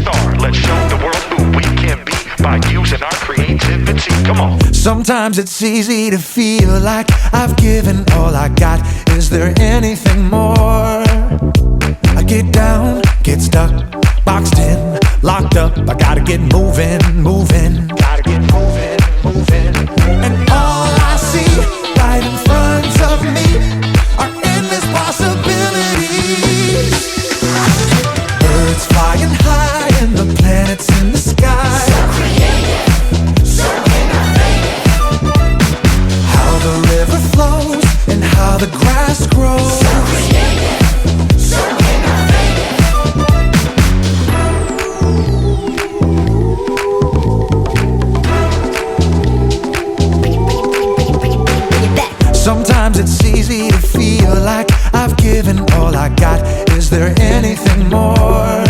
star. Let's show the world who we can be by using our creativity. Come on. Sometimes it's easy to feel like I've given all I got. Is there anything more? I get down, get stuck, boxed in, locked up. I gotta get moving, moving. Gotta get moving, moving. And all I see right in front of me are endless possibilities. Birds flying high and the planets in the sky. So creative, so innovative. How the river flows and how the grass grows. So creative, so innovative. Sometimes it's easy to feel like I've given all I got. Is there anything more?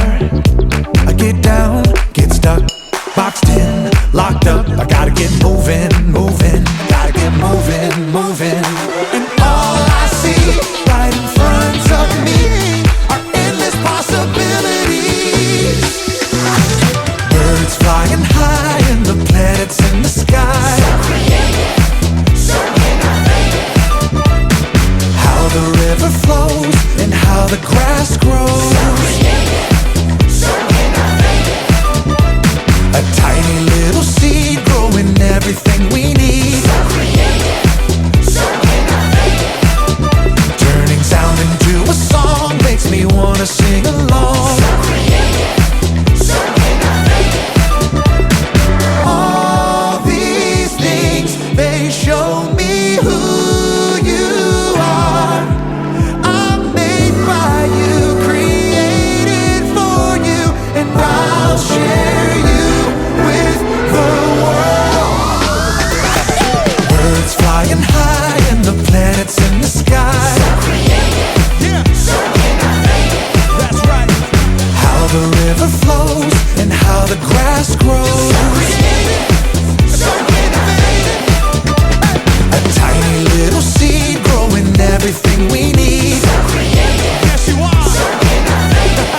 I get down, get stuck, boxed in, locked up. I gotta get moving, moving. Gotta get moving, moving. And all I see right in front of me are endless possibilities. Birds flying high and the planets in the sky. So creative, so innovative. How the river flows and how the grass grows. So creative, so innovative. A tiny little seed growing everything we need. So creative, so innovative. Turning sound into a song makes me wanna sing along. So creative, so innovative. All these things, they show me who you are. I'm made by you, created for you, and I'll share you with the world. Birds flying high and the planets in the sky. So creative, so innovative. That's right. How the river flows and how the grass grows. So creative, so innovative. A tiny little seed growing everything we need. So creative, yes you are. So innovative.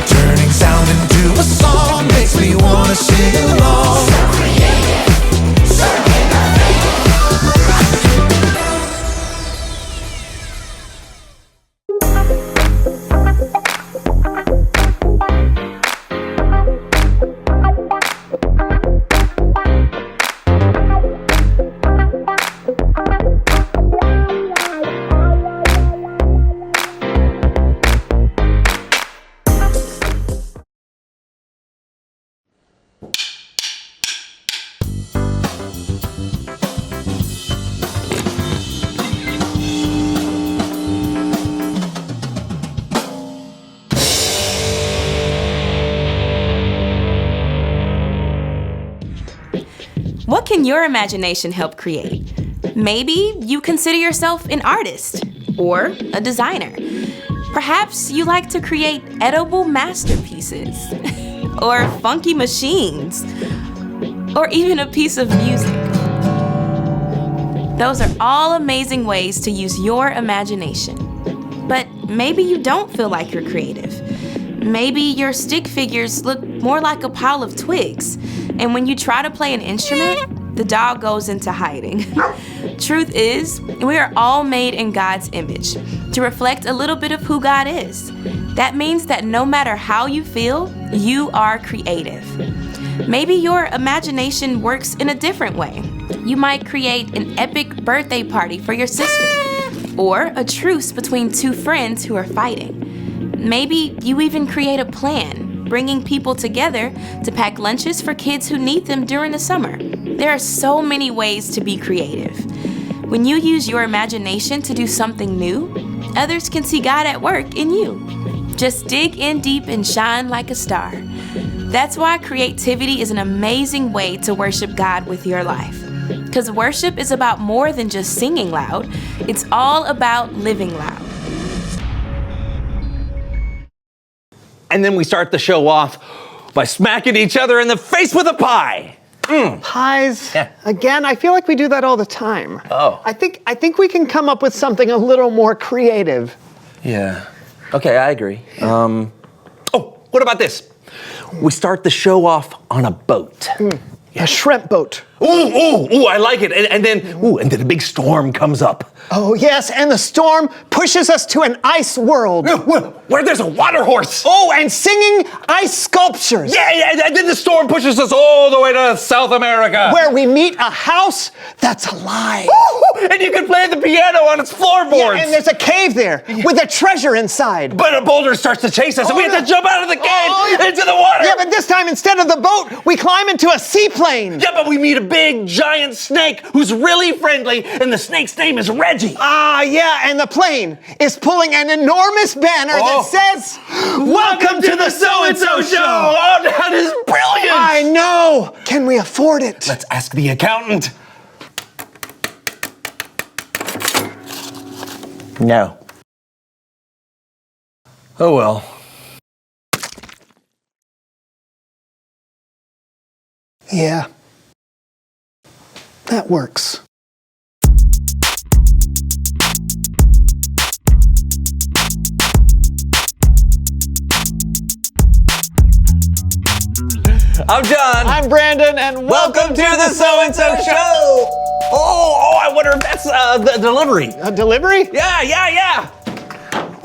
Turning sound into a song makes me wanna sing along. So creative, so innovative. What can your imagination help create? Maybe you consider yourself an artist or a designer. Perhaps you like to create edible masterpieces or funky machines or even a piece of music. Those are all amazing ways to use your imagination. But maybe you don't feel like you're creative. Maybe your stick figures look more like a pile of twigs, and when you try to play an instrument, the dog goes into hiding. Truth is, we are all made in God's image to reflect a little bit of who God is. That means that no matter how you feel, you are creative. Maybe your imagination works in a different way. You might create an epic birthday party for your sister, or a truce between two friends who are fighting. Maybe you even create a plan, bringing people together to pack lunches for kids who need them during the summer. There are so many ways to be creative. When you use your imagination to do something new, others can see God at work in you. Just dig in deep and shine like a star. That's why creativity is an amazing way to worship God with your life. Because worship is about more than just singing loud. It's all about living loud. And then we start the show off by smacking each other in the face with a pie. Pies? Yeah. Again, I feel like we do that all the time. Oh. I think we can come up with something a little more creative. Yeah. Okay, I agree. Oh, what about this? We start the show off on a boat. A shrimp boat. Ooh, I like it. And then a big storm comes up. Oh, yes, and the storm pushes us to an ice world. Where there's a water horse. Oh, and singing ice sculptures. Yeah, and then the storm pushes us all the way to South America. Where we meet a house that's alive. Ooh, and you can play the piano on its floorboards. Yeah, and there's a cave there with a treasure inside. But a boulder starts to chase us, and we have to jump out of the cave into the water. Yeah, but this time, instead of the boat, we climb into a seaplane. Yeah, but we meet a big, giant snake who's really friendly, and the snake's name is Reggie. Ah, yeah, and the plane is pulling an enormous banner that says, "Welcome to the So-and-So Show." Oh, that is brilliant. I know. Can we afford it? Let's ask the accountant. No. Oh well. Yeah. That works. I'm John. I'm Brandon, and Welcome to the So-and-So Show. Oh, I wonder if that's the delivery. A delivery? Yeah. Woo!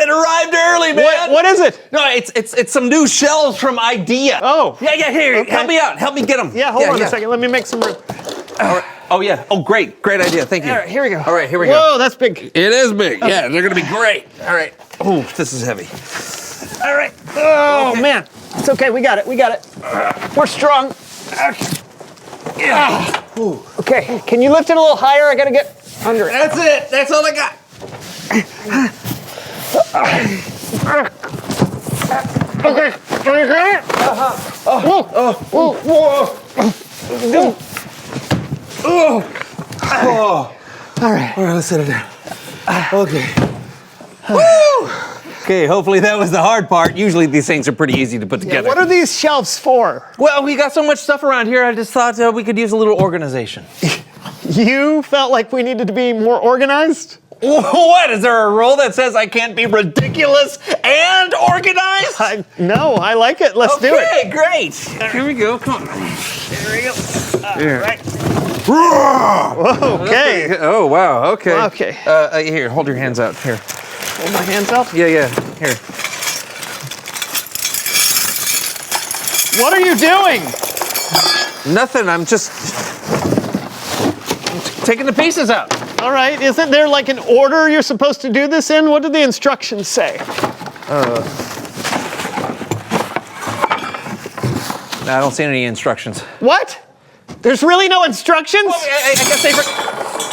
It arrived early, man. What is it? No, it's some new shelves from IDEA. Oh. Yeah, here. Okay. Help me out. Help me get them. Yeah, hold on a second. Let me make some room. All right. Oh, yeah. Oh, great idea. Thank you. All right, here we go. All right, here we go. Whoa, that's big. It is big. Yeah, they're going to be great. All right. Oh, this is heavy. All right. Oh, man. It's okay. We got it. We're strong. Yeah. Okay. Can you lift it a little higher? I got to get under it. That's it. That's all I got. Okay. Can you hear it? All right. All right, let's set it down. Okay. Woo! Okay, hopefully that was the hard part. Usually these things are pretty easy to put together. What are these shelves for? Well, we got so much stuff around here, I just thought we could use a little organization. You felt like we needed to be more organized? What? Is there a rule that says I can't be ridiculous and organized? No, I like it. Let's do it. Okay, great. Here we go. Come on. There we go. All right. Okay. Oh, wow. Okay. Okay. Here, hold your hands out. Here. Hold my hands up. Yeah. Here. What are you doing? Nothing. I'm just taking the pieces out. All right. Isn't there like an order you're supposed to do this in? What do the instructions say? I don't see any instructions. What? There's really no instructions? Well,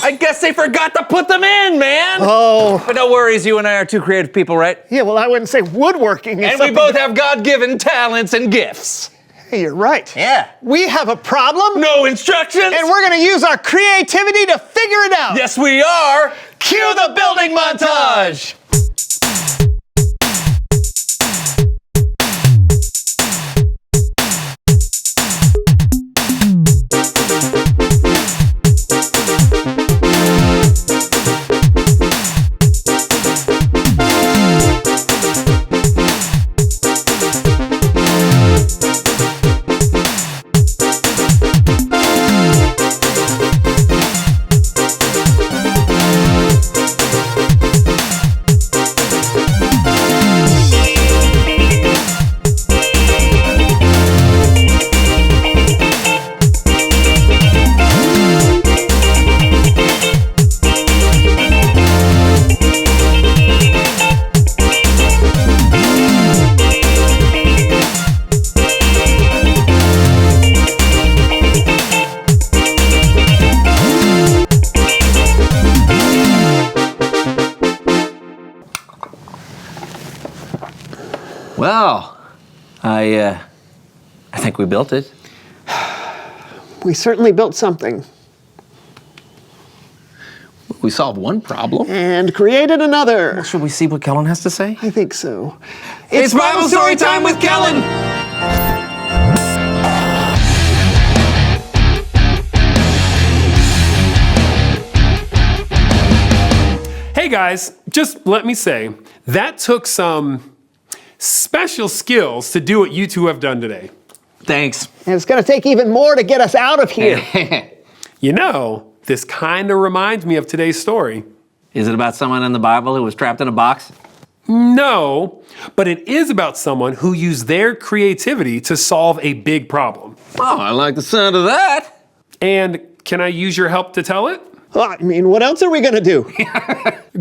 I guess they forgot to put them in, man. Oh. But no worries, you and I are two creative people, right? Yeah, well, I wouldn't say woodworking. And we both have God-given talents and gifts. Hey, you're right. Yeah. We have a problem. No instructions. And we're going to use our creativity to figure it out. Yes, we are. Cue the building montage. Well, I think we built it. We certainly built something. We solved one problem. And created another. Should we see what Kellen has to say? I think so. It's Bible Story Time with Kellen! Hey guys, just let me say, that took some special skills to do what you two have done today. Thanks. And it's going to take even more to get us out of here. You know, this kind of reminds me of today's story. Is it about someone in the Bible who was trapped in a box? No, but it is about someone who used their creativity to solve a big problem. Oh, I like the sound of that. And can I use your help to tell it? Well, I mean, what else are we going to do?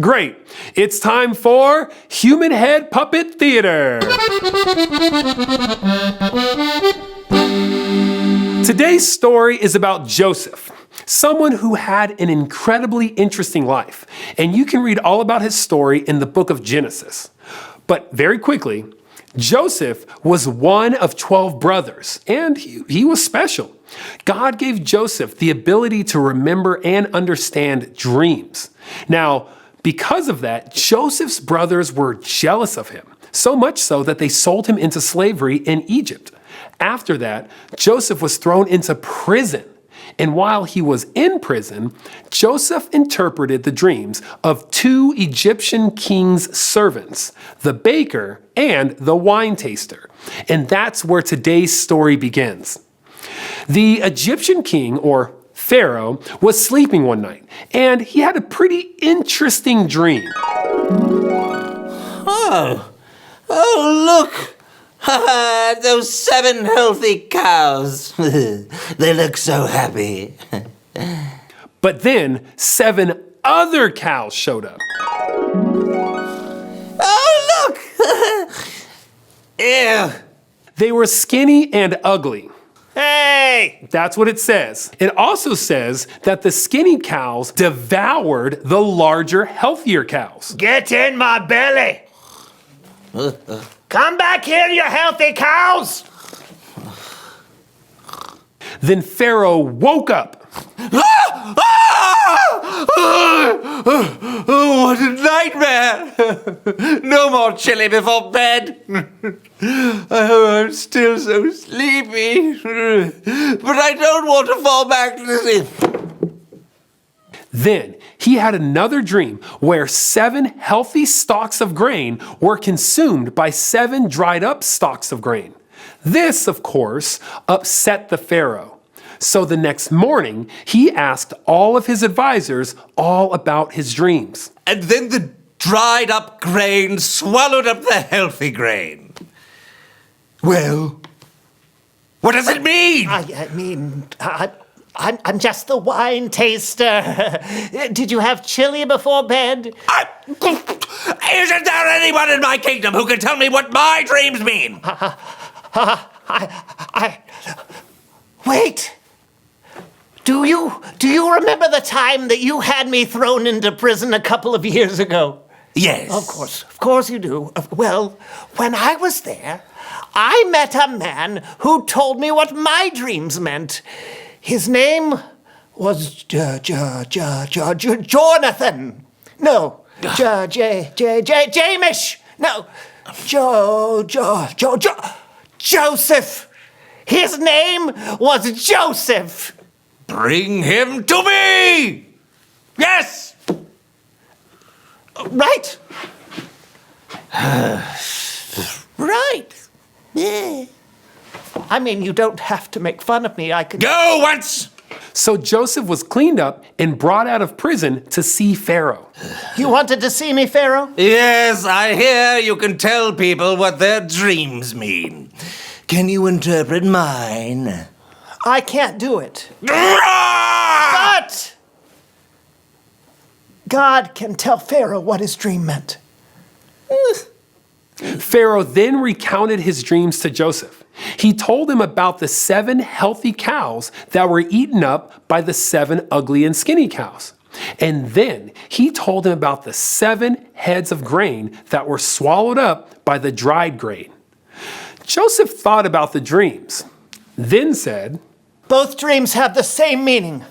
Great. It's time for Human Head Puppet Theater. Today's story is about Joseph, someone who had an incredibly interesting life, and you can read all about his story in the book of Genesis. But very quickly, Joseph was one of 12 brothers, and he was special. God gave Joseph the ability to remember and understand dreams. Now, because of that, Joseph's brothers were jealous of him, so much so that they sold him into slavery in Egypt. After that, Joseph was thrown into prison. And while he was in prison, Joseph interpreted the dreams of 2 Egyptian king's servants, the baker and the wine taster. And that's where today's story begins. The Egyptian king, or Pharaoh, was sleeping one night, and he had a pretty interesting dream. Oh, look! Those 7 healthy cows. They look so happy. But then 7 other cows showed up. Oh, look! Ew. They were skinny and ugly. Hey! That's what it says. It also says that the skinny cows devoured the larger, healthier cows. Get in my belly! Come back here, you healthy cows! Then Pharaoh woke up. Oh, what a nightmare! No more chili before bed. Oh, I'm still so sleepy. But I don't want to fall back to sleep. Then he had another dream where 7 healthy stalks of grain were consumed by 7 dried up stalks of grain. This, of course, upset the Pharaoh. So the next morning, he asked all of his advisors all about his dreams. And then the dried up grain swallowed up the healthy grain. Well, what does it mean? I'm just the wine taster. Did you have chili before bed? Isn't there anyone in my kingdom who can tell me what my dreams mean? Wait. Do you remember the time that you had me thrown into prison a couple of years ago? Yes. Of course you do. Well, when I was there, I met a man who told me what my dreams meant. His name was Jonathan. No, Jamish. No, Joseph. His name was Joseph. Bring him to me! Yes! Right. Right. Yeah. I mean, you don't have to make fun of me. I could Go once! So Joseph was cleaned up and brought out of prison to see Pharaoh. You wanted to see me, Pharaoh? Yes, I hear you can tell people what their dreams mean. Can you interpret mine? I can't do it. Ah! But God can tell Pharaoh what his dream meant. Pharaoh then recounted his dreams to Joseph. He told him about the 7 healthy cows that were eaten up by the 7 ugly and skinny cows. And then he told him about the 7 heads of grain that were swallowed up by the dried grain. Joseph thought about the dreams, then said, Both dreams have the same meaning.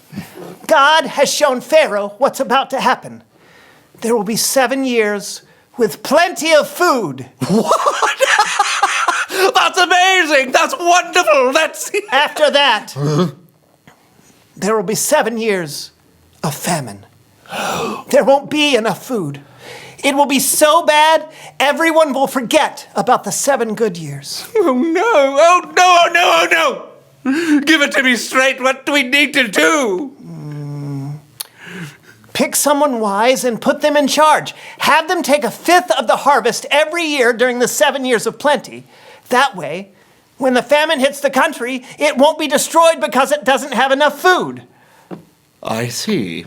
God has shown Pharaoh what's about to happen. There will be 7 years with plenty of food. What? That's amazing! That's wonderful! That's... After that, there will be 7 years of famine. There won't be enough food. It will be so bad, everyone will forget about the 7 good years. Oh no, oh no, oh no, oh no! Give it to me straight. What do we need to do? Pick someone wise and put them in charge. Have them take 1/5 of the harvest every year during the 7 years of plenty. That way, when the famine hits the country, it won't be destroyed because it doesn't have enough food. I see.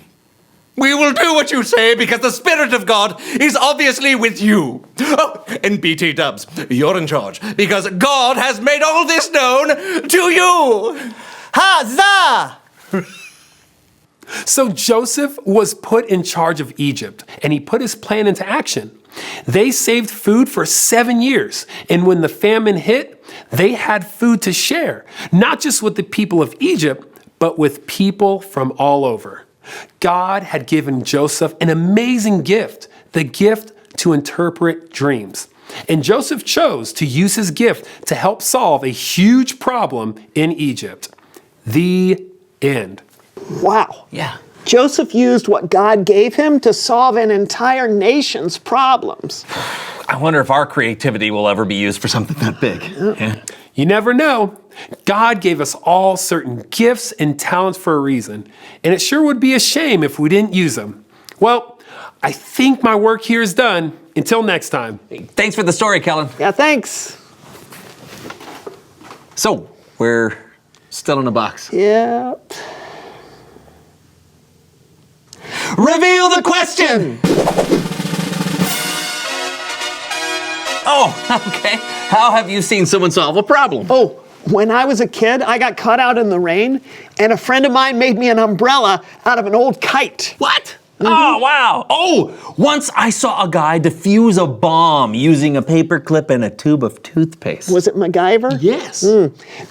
We will do what you say because the Spirit of God is obviously with you. Oh, and BT Dubs, you're in charge because God has made all this known to you. Huzzah! So Joseph was put in charge of Egypt, and he put his plan into action. They saved food for 7 years, and when the famine hit, they had food to share, not just with the people of Egypt, but with people from all over. God had given Joseph an amazing gift, the gift to interpret dreams. And Joseph chose to use his gift to help solve a huge problem in Egypt. The end. Wow. Yeah. Joseph used what God gave him to solve an entire nation's problems. I wonder if our creativity will ever be used for something that big. Yeah. You never know. God gave us all certain gifts and talents for a reason, and it sure would be a shame if we didn't use them. Well, I think my work here is done. Until next time. Thanks for the story, Kellen. Yeah, thanks. So, we're still in a box. Yep. Reveal the question! Oh, okay. How have you seen someone solve a problem? Oh, when I was a kid, I got caught out in the rain, and a friend of mine made me an umbrella out of an old kite. What? Oh, wow. Oh, once I saw a guy defuse a bomb using a paper clip and a tube of toothpaste. Was it MacGyver? Yes.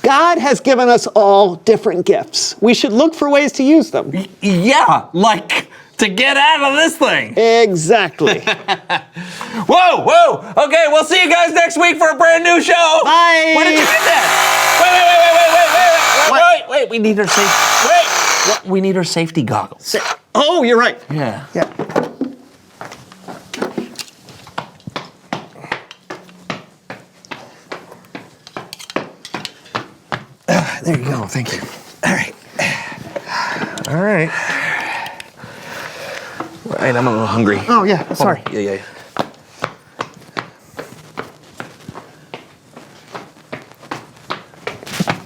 God has given us all different gifts. We should look for ways to use them. Yeah, like to get out of this thing. Exactly. Whoa, whoa. Okay, we'll see you guys next week for a brand new show. Bye. When did you get that? Wait. We need our we need our safety goggles. Oh, you're right. Yeah. Yeah. There you go. Thank you. All right. All right. Right, I'm a little hungry. Oh, yeah. Sorry. Yeah.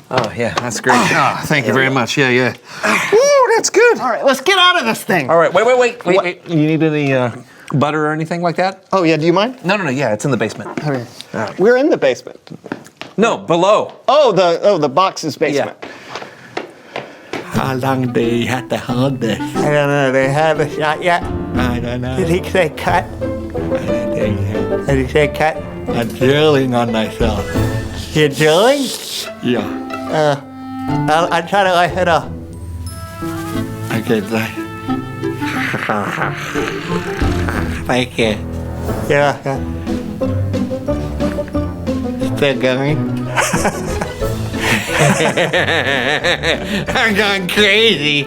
Oh, yeah, that's great. Oh, thank you very much. Yeah. Ooh, that's good. All right, let's get out of this thing. All right, wait. You need any butter or anything like that? Oh, yeah. Do you mind? No. Yeah, it's in the basement. Okay. right. We're in the basement. No, below. Oh, the box's basement. How long do you have to hold this? I don't know, they haven't shot yet. I don't know. Did he say cut? I don't think so. Did he say cut? I'm drilling on myself. You're drilling? Yeah. I'll try to light it up. Okay, bye. Thank you. Yeah. Still going? I'm going crazy.